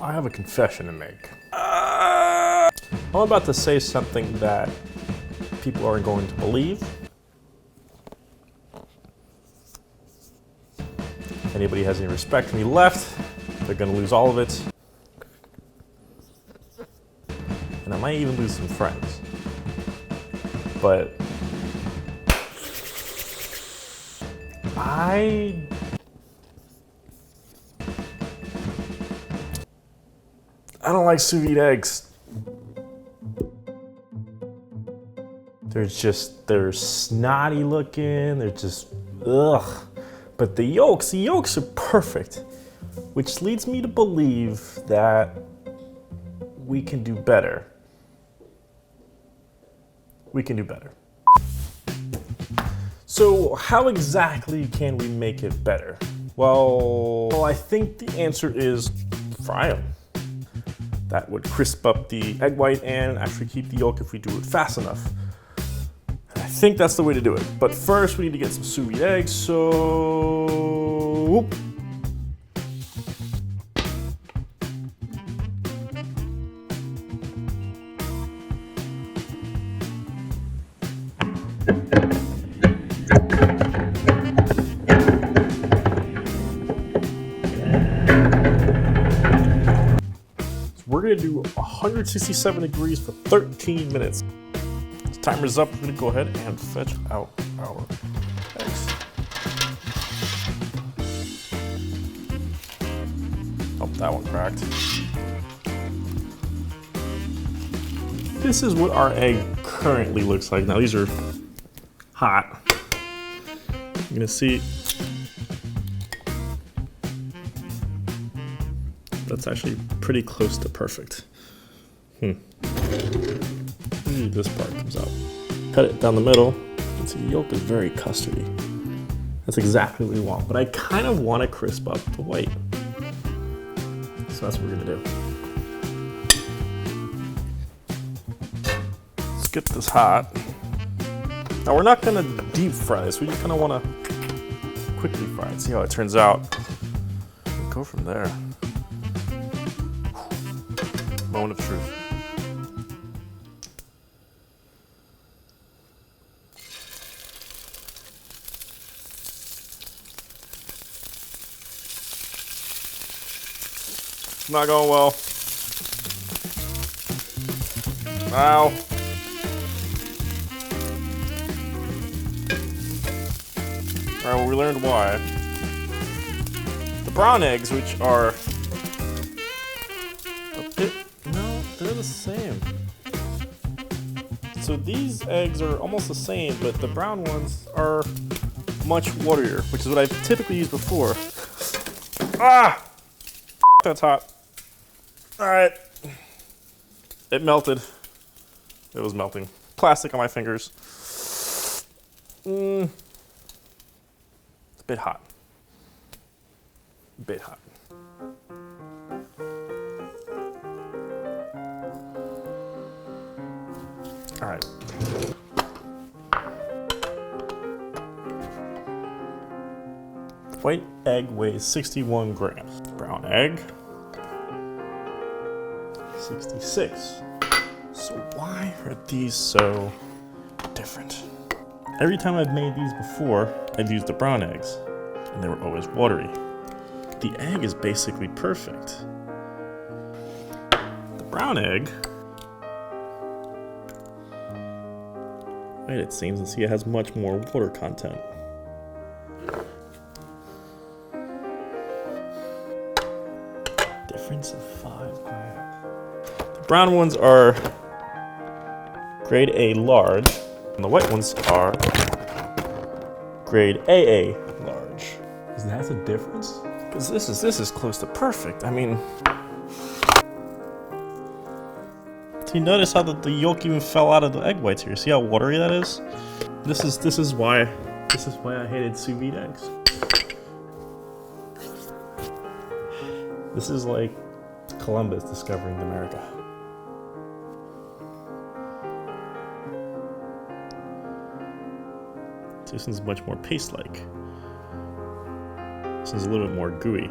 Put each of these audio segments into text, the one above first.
I have a confession to make. I'm about to say something that people aren't going to believe. If anybody has any respect for me left, they're gonna lose all of it. And I might even lose some friends. But I don't like sous vide eggs. They're snotty looking, they're just, ugh. But the yolks are perfect, which leads me to believe that we can do better. We can do better. So how exactly can we make it better? Well, I think the answer is fry them. That would crisp up the egg white and actually keep the yolk if we do it fast enough. And I think that's the way to do it. But first we need to get some sous vide eggs, so... whoop. We're gonna do 167 degrees for 13 minutes. This timer's up, we're gonna go ahead and fetch out our eggs. Oh, that one cracked. This is what our egg currently looks like. Now these are hot. You're gonna see that's actually pretty close to perfect. This part comes out. Cut it down the middle. You can see the yolk is very custardy. That's exactly what we want, but I kind of want to crisp up the white. So that's what we're gonna do. Let's get this hot. Now we're not gonna deep fry this, we just kind of want to quickly fry it, see how it turns out. Go from there. Moment of truth. It's not going well. Ow. Alright, well, we learned why. The brown eggs, which are they're the same. So these eggs are almost the same, but the brown ones are much waterier, which is what I've typically used before. Ah! That's hot. Alright. It melted. It was melting. Plastic on my fingers. It's a bit hot. A bit hot. All right. White egg weighs 61 grams. Brown egg, 66. So why are these so different? Every time I've made these before, I've used the brown eggs, and they were always watery. The egg is basically perfect. The brown egg, right, it seems, and see it has much more water content. Difference of 5 grams. The brown ones are grade A large, and the white ones are grade AA large. Is that a difference? Because this is close to perfect. I mean, you notice how the yolk even fell out of the egg whites here. See how watery that is? This is why I hated sous vide eggs. This is like Columbus discovering America. This one's much more paste-like. This one's a little bit more gooey.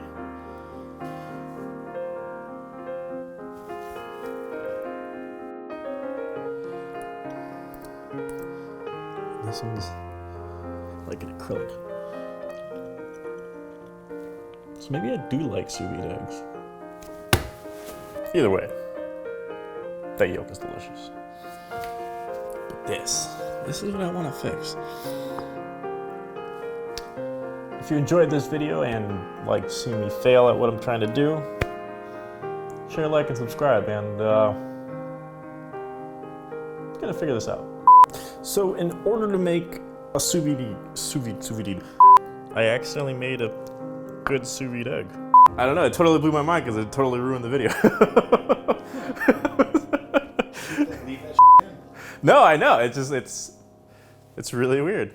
This one's like an acrylic. So maybe I do like sous vide eggs. Either way, that yolk is delicious. But this is what I want to fix. If you enjoyed this video and like seeing me fail at what I'm trying to do, share, like, and subscribe, and gonna figure this out. So in order to make a sous vide, I accidentally made a good sous vide egg. I don't know, it totally blew my mind because it totally ruined the video. No, I know, it's really weird.